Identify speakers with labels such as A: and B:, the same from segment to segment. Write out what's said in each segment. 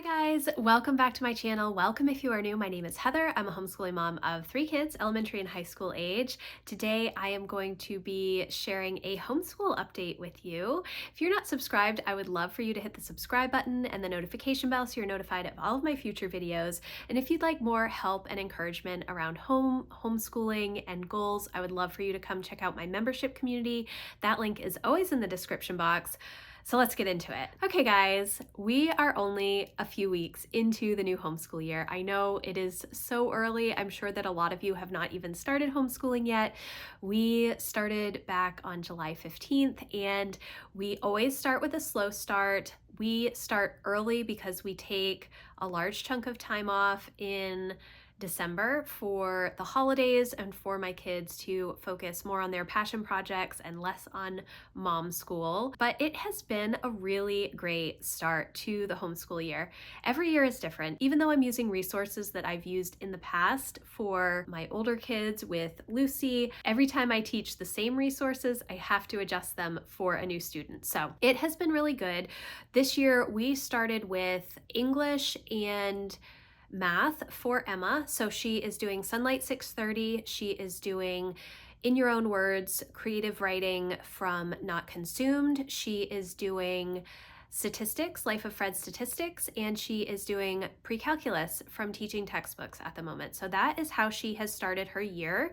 A: Hi guys, welcome back to my channel. Welcome if you are new. My name is Heather. I'm a homeschooling mom of 3 kids, elementary and high school age. Today I am going to be sharing a homeschool update with you. If you're not subscribed, I would love for you to hit the subscribe button and the notification bell so you're notified of all of my future videos. And if you'd like more help and encouragement around homeschooling and goals, I would love for you to come check out my membership community. That link is always in the description box. So let's get into it. Okay guys, we are only a few weeks into the new homeschool year. I know it is so early. I'm sure that a lot of you have not even started homeschooling yet. We started back on July 15th and we always start with a slow start. We start early because we take a large chunk of time off in December for the holidays and for my kids to focus more on their passion projects and less on mom school. But it has been a really great start to the homeschool year. Every year is different. Even though I'm using resources that I've used in the past for my older kids with Lucy, every time I teach the same resources, I have to adjust them for a new student. So it has been really good. This year we started with English and math for Emma. So she is doing Sunlight 630. She is doing In Your Own Words, creative writing from Not Consumed. She is doing statistics, Life of Fred statistics, and she is doing pre-calculus from teaching textbooks at the moment. So that is how she has started her year,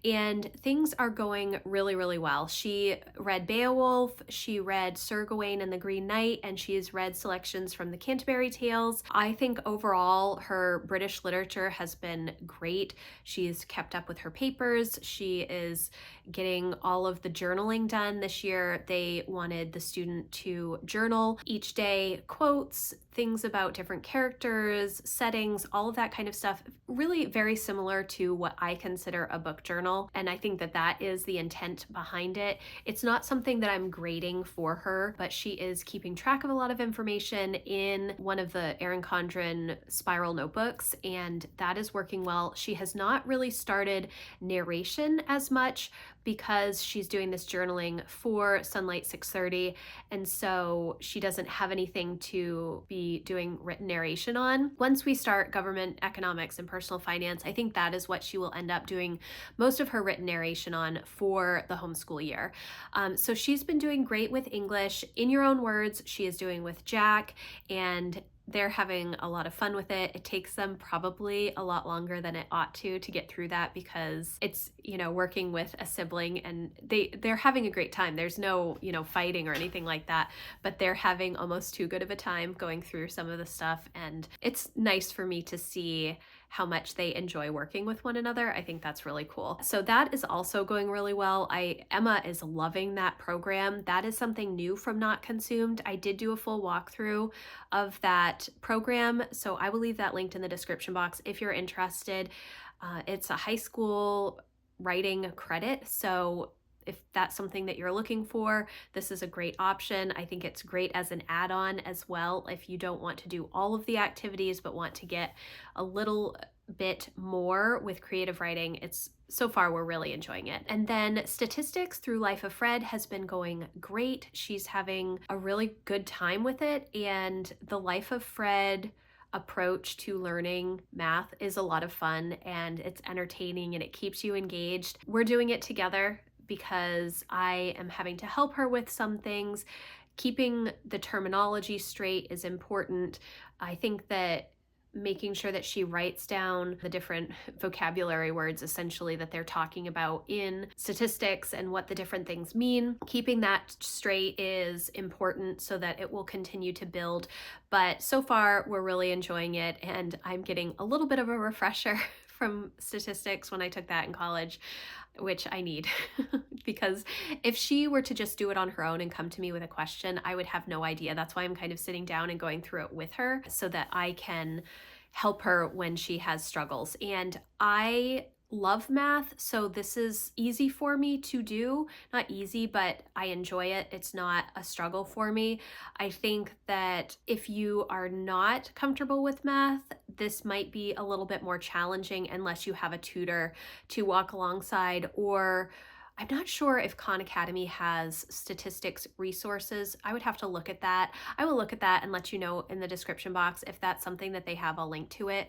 A: and things are going really, really well. She read Beowulf, she read Sir Gawain and the Green Knight, and she's read selections from the Canterbury Tales. I think overall her British literature has been great. She's kept up with her papers. She is getting all of the journaling done this year. They wanted the student to journal each day, quotes, things about different characters, settings, all of that kind of stuff. Really very similar to what I consider a book journal. And I think that that is the intent behind it. It's not something that I'm grading for her, but she is keeping track of a lot of information in one of the Erin Condren spiral notebooks, and that is working well. She has not really started narration as much because she's doing this journaling for Sunlight 630, and so she doesn't have anything to be doing written narration on. Once we start government economics and personal finance, I think that is what she will end up doing most of her written narration on for the homeschool year. So she's been doing great with English. In Your Own Words, she is doing with Jack, and they're having a lot of fun with it. It takes them probably a lot longer than it ought to get through that because it's, working with a sibling, and they're having a great time. There's no, fighting or anything like that, but they're having almost too good of a time going through some of the stuff, and it's nice for me to see how much they enjoy working with one another. I think that's really cool. So that is also going really well. Emma is loving that program. That is something new from Not Consumed. I did do a full walkthrough of that program, so I will leave that linked in the description box if you're interested. It's a high school writing credit, so if that's something that you're looking for, this is a great option. I think it's great as an add-on as well if you don't want to do all of the activities but want to get a little bit more with creative writing. So far we're really enjoying it. And then statistics through Life of Fred has been going great. She's having a really good time with it, and the Life of Fred approach to learning math is a lot of fun, and it's entertaining and it keeps you engaged. We're doing it together because I am having to help her with some things. Keeping the terminology straight is important. I think that making sure that she writes down the different vocabulary words essentially that they're talking about in statistics and what the different things mean, keeping that straight is important so that it will continue to build. But so far we're really enjoying it, and I'm getting a little bit of a refresher from statistics when I took that in college, which I need because if she were to just do it on her own and come to me with a question, I would have no idea. That's why I'm kind of sitting down and going through it with her so that I can help her when she has struggles. And I love math, so this is easy for me to do. Not easy, but I enjoy it. It's not a struggle for me. I think that if you are not comfortable with math, this might be a little bit more challenging unless you have a tutor to walk alongside, or I'm not sure if Khan Academy has statistics resources. I would have to look at that. I will look at that and let you know in the description box if that's something that they have. I'll link to it,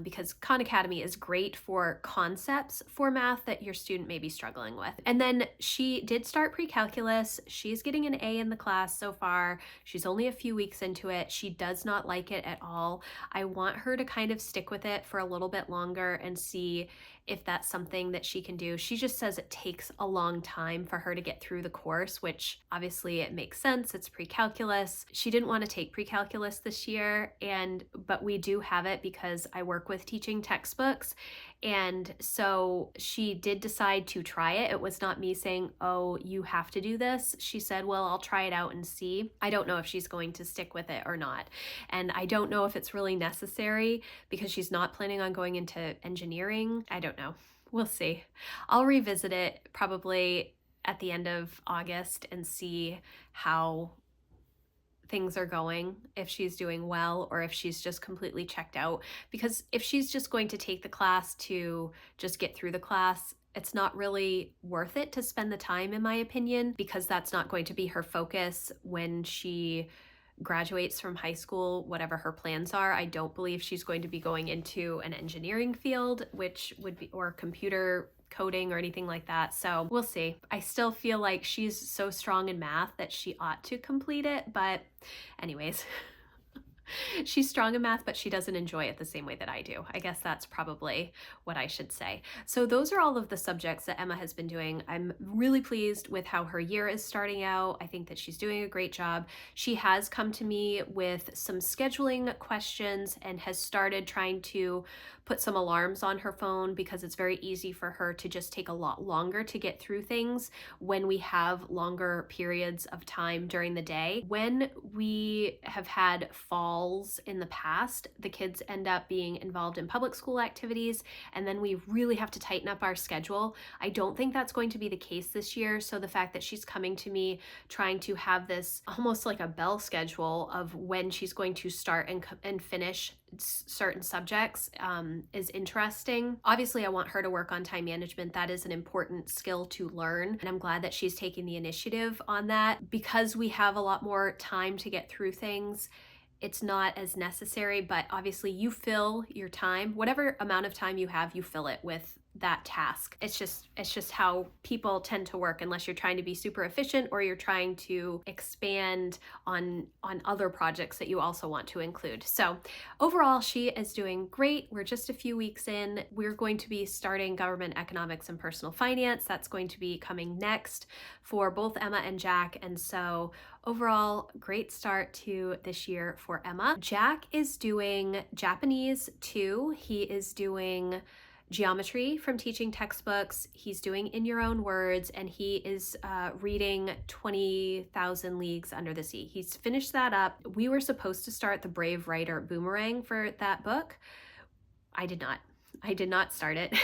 A: because Khan Academy is great for concepts for math that your student may be struggling with. And then she did start pre-calculus. She's getting an A in the class so far. She's only a few weeks into it. She does not like it at all. I want her to kind of stick with it for a little bit longer and see if that's something that she can do. She just says it takes a long time for her to get through the course, which obviously it makes sense. It's pre-calculus. She didn't want to take pre-calculus this year, but we do have it because I work with teaching textbooks. And so she did decide to try it. It was not me saying, oh, you have to do this. She said, well, I'll try it out and see. I don't know if she's going to stick with it or not. And I don't know if it's really necessary because she's not planning on going into engineering. I don't know. We'll see. I'll revisit it probably at the end of August and see how things are going, if she's doing well or if she's just completely checked out. Because if she's just going to take the class to just get through the class, it's not really worth it to spend the time, in my opinion, because that's not going to be her focus when she graduates from high school, whatever her plans are. I don't believe she's going to be going into an engineering field, which would be, or computer coding or anything like that. So we'll see. I still feel like she's so strong in math that she ought to complete it. But anyways, she's strong in math, but she doesn't enjoy it the same way that I do. I guess that's probably what I should say. So those are all of the subjects that Emma has been doing. I'm really pleased with how her year is starting out. I think that she's doing a great job. She has come to me with some scheduling questions and has started trying to put some alarms on her phone because it's very easy for her to just take a lot longer to get through things when we have longer periods of time during the day. When we have had falls in the past, the kids end up being involved in public school activities, and then we really have to tighten up our schedule. I don't think that's going to be the case this year. So the fact that she's coming to me trying to have this almost like a bell schedule of when she's going to start and finish certain subjects is interesting. Obviously, I want her to work on time management. That is an important skill to learn, and I'm glad that she's taking the initiative on that. Because we have a lot more time to get through things, it's not as necessary, but obviously you fill your time, whatever amount of time you have, you fill it with that task. It's just how people tend to work, unless you're trying to be super efficient or you're trying to expand on other projects that you also want to include. So overall, she is doing great. We're just a few weeks in. We're going to be starting government economics and personal finance. That's going to be coming next for both Emma and Jack. And so overall, great start to this year for Emma. Jack is doing Japanese 2. He is doing geometry from teaching textbooks. He's doing In Your Own Words, and he is reading 20,000 Leagues Under the Sea. He's finished that up. We were supposed to start The Brave Writer Boomerang for that book. I did not start it.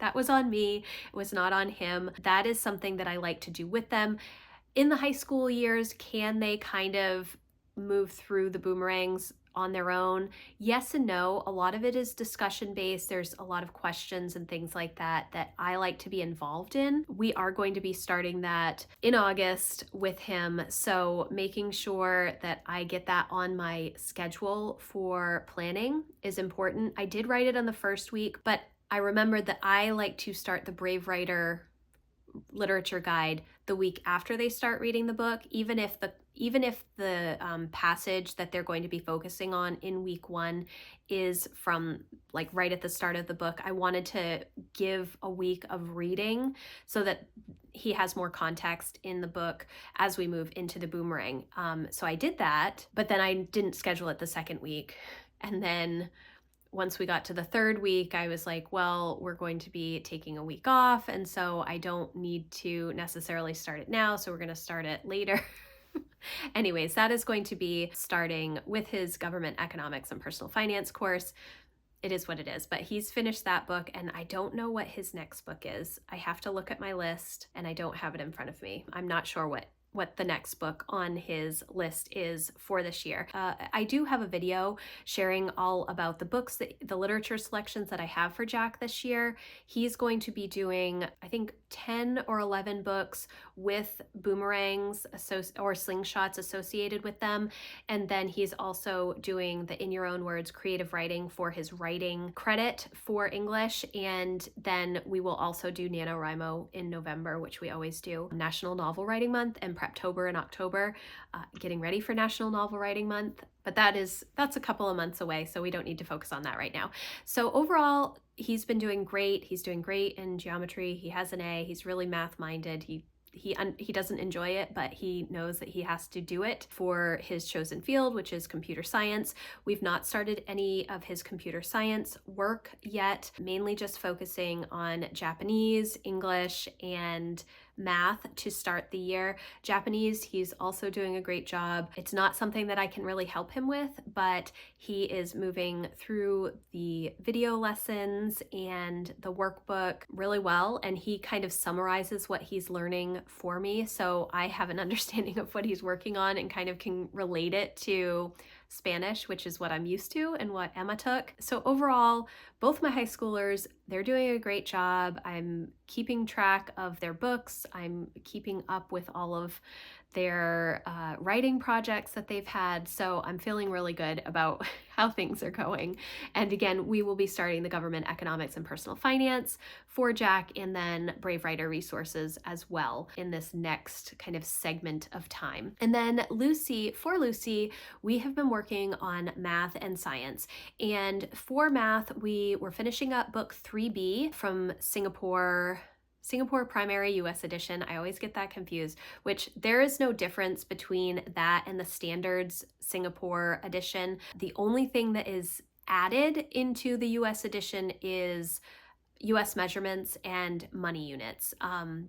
A: That was on me. It was not on him. That is something that I like to do with them. In the high school years, can they kind of move through the boomerangs on their own? Yes and no. A lot of it is discussion based. There's a lot of questions and things like that that I like to be involved in. We are going to be starting that in August with him, so making sure that I get that on my schedule for planning is important. I did write it on the first week, but I remembered that I like to start the Brave Writer literature guide the week after they start reading the book, even if the passage that they're going to be focusing on in week 1 is from like right at the start of the book. I wanted to give a week of reading so that he has more context in the book as we move into the boomerang. So I did that, but then I didn't schedule it the second week. And then once we got to the third week, I was like, well, we're going to be taking a week off, and so I don't need to necessarily start it now, so we're going to start it later. Anyways, that is going to be starting with his government economics and personal finance course. It is what it is, but he's finished that book, and I don't know what his next book is. I have to look at my list, and I don't have it in front of me. I'm not sure what the next book on his list is for this year. I do have a video sharing all about the books, the literature selections that I have for Jack this year. He's going to be doing, I think, 10 or 11 books with boomerangs or slingshots associated with them. And then he's also doing the In Your Own Words creative writing for his writing credit for English. And then we will also do NaNoWriMo in November, which we always do, National Novel Writing Month, and Preptober in October, getting ready for National Novel Writing Month. But that's a couple of months away, so we don't need to focus on that right now. So overall, he's been doing great. He's doing great in geometry. He has an A. He's really math-minded. He doesn't enjoy it, but he knows that he has to do it for his chosen field, which is computer science. We've not started any of his computer science work yet, mainly just focusing on Japanese, English, and math to start the year. Japanese, he's also doing a great job. It's not something that I can really help him with, but he is moving through the video lessons and the workbook really well, and he kind of summarizes what he's learning for me, so I have an understanding of what he's working on and kind of can relate it to Spanish, which is what I'm used to and what Emma took. So overall, both my high schoolers, they're doing a great job. I'm keeping track of their books. I'm keeping up with all of their writing projects that they've had. So I'm feeling really good about how things are going. And again, we will be starting the government economics and personal finance for Jack, and then Brave Writer resources as well in this next kind of segment of time. And then for Lucy, we have been working on math and science. And for math, we were finishing up book 3B from Singapore Primary US Edition. I always get that confused, which there is no difference between that and the Standards Singapore Edition. The only thing that is added into the US Edition is US measurements and money units.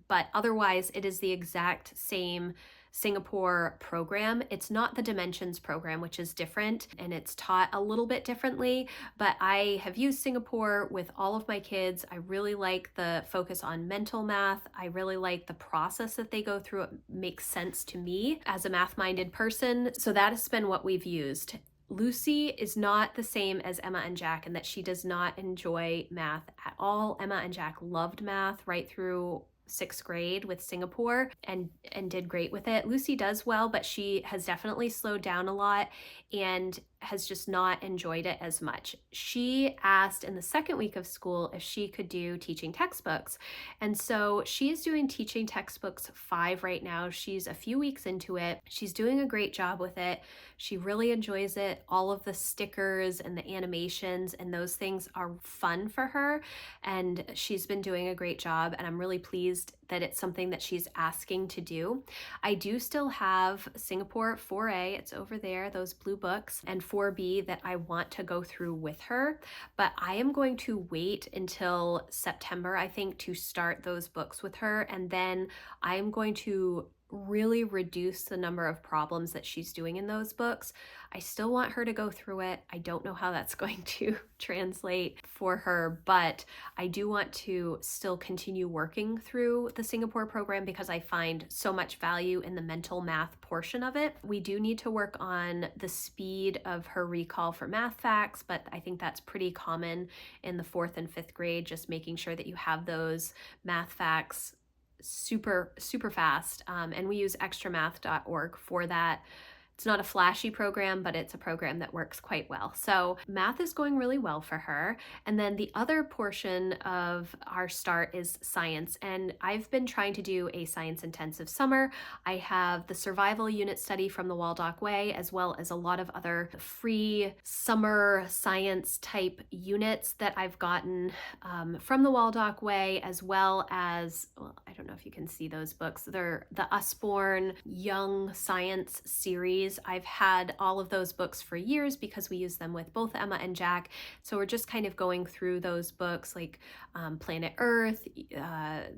A: But otherwise, it is the exact same Singapore program. It's not the Dimensions program, which is different, and it's taught a little bit differently, but I have used Singapore with all of my kids. I really like the focus on mental math. I really like the process that they go through. It makes sense to me as a math-minded person. So that has been what we've used. Lucy is not the same as Emma and Jack in that she does not enjoy math at all. Emma and Jack loved math right through 6th grade with Singapore and did great with it. Lucy does well, but she has definitely slowed down a lot and has just not enjoyed it as much. She asked in the second week of school if she could do teaching textbooks. And so she is doing teaching textbooks 5 right now. She's a few weeks into it. She's doing a great job with it. She really enjoys it. All of the stickers and the animations and those things are fun for her. And she's been doing a great job. And I'm really pleased that it's something that she's asking to do. I do still have Singapore 4A, it's over there, those blue books, and 4B that I want to go through with her, but I am going to wait until September, I think, to start those books with her, and then I am going to really reduce the number of problems that she's doing in those books. I still want her to go through it. I don't know how that's going to translate for her, but I do want to still continue working through the Singapore program because I find so much value in the mental math portion of it. We do need to work on the speed of her recall for math facts, but I think that's pretty common in the 4th and 5th grade, just making sure that you have those math facts super fast, and we use extramath.org for that. It's not a flashy program, but it's a program that works quite well. So math is going really well for her. And then the other portion of our start is science. And I've been trying to do a science intensive summer. I have the survival unit study from the Waldock Way, as well as a lot of other free summer science type units that I've gotten from the Waldock Way, as well as, well, I don't know if you can see those books. They're the Usborne Young Science series activities. I've had all of those books for years because we use them with both Emma and Jack. So we're just kind of going through those books like Planet Earth,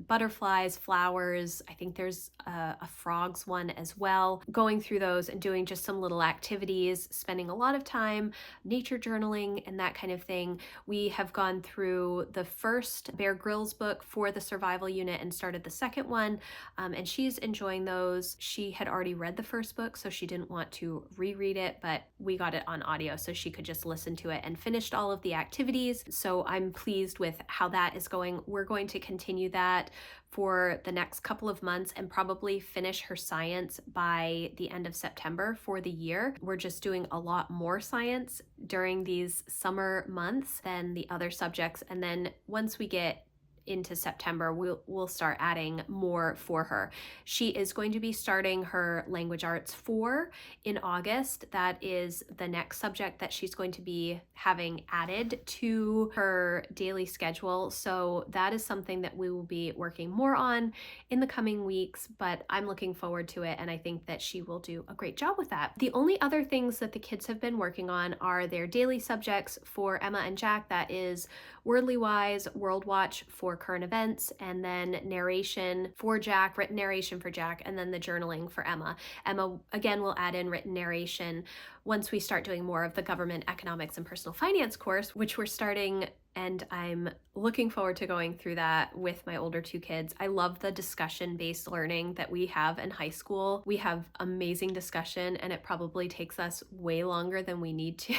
A: butterflies, flowers. I think there's a frogs one as well. Going through those and doing just some little activities, spending a lot of time nature journaling and that kind of thing. We have gone through the first Bear Grylls book for the survival unit and started the second one, and she's enjoying those. She had already read the first book, so she didn't want to reread it, but we got it on audio so she could just listen to it, and finished all of the activities. So I'm pleased with how that is going. We're going to continue that for the next couple of months and probably finish her science by the end of September for the year. We're just doing a lot more science during these summer months than the other subjects, and then once we get into September, we'll start adding more for her. She is going to be starting her language arts 4 in August. That is the next subject that she's going to be having added to her daily schedule. So that is something that we will be working more on in the coming weeks, but I'm looking forward to it, and I think that she will do a great job with that. The only other things that the kids have been working on are their daily subjects for Emma and Jack. That is Wordly Wise, World Watch for current events, and then narration for Jack, written narration for Jack, and then the journaling for Emma. Emma, again, will add in written narration once we start doing more of the government economics and personal finance course, which we're starting, and I'm looking forward to going through that with my older 2 kids. I love the discussion-based learning that we have in high school. We have amazing discussion, and it probably takes us way longer than we need to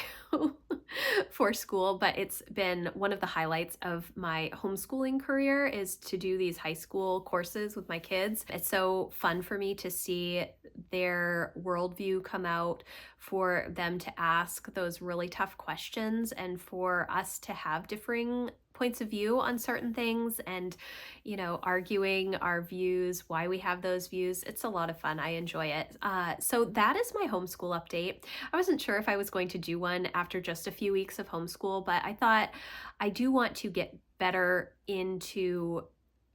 A: for school, but it's been one of the highlights of my homeschooling career is to do these high school courses with my kids. It's so fun for me to see their worldview come out, for them to ask those really tough questions, and for us to have differing points of view on certain things, and arguing our views, why we have those views. It's a lot of fun. I enjoy it. So that is my homeschool update. I wasn't sure if I was going to do one after just a few weeks of homeschool, but I thought I do want to get better into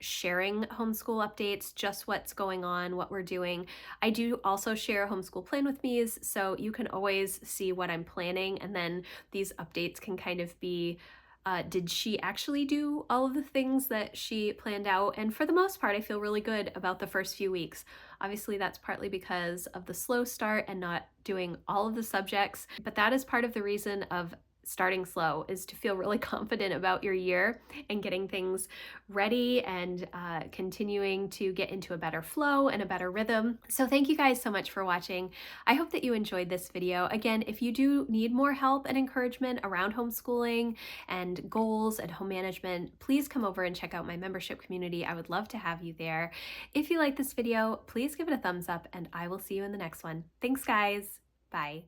A: sharing homeschool updates, just what's going on, what we're doing. I do also share homeschool plan with me's, so you can always see what I'm planning, and then these updates can kind of be did she actually do all of the things that she planned out? And for the most part, I feel really good about the first few weeks. Obviously, that's partly because of the slow start and not doing all of the subjects, but that is part of the reason of starting slow, is to feel really confident about your year and getting things ready, and continuing to get into a better flow and a better rhythm. So thank you guys so much for watching. I hope that you enjoyed this video. Again, if you do need more help and encouragement around homeschooling and goals and home management, please come over and check out my membership community. I would love to have you there. If you like this video, please give it a thumbs up, and I will see you in the next one. Thanks, guys. Bye.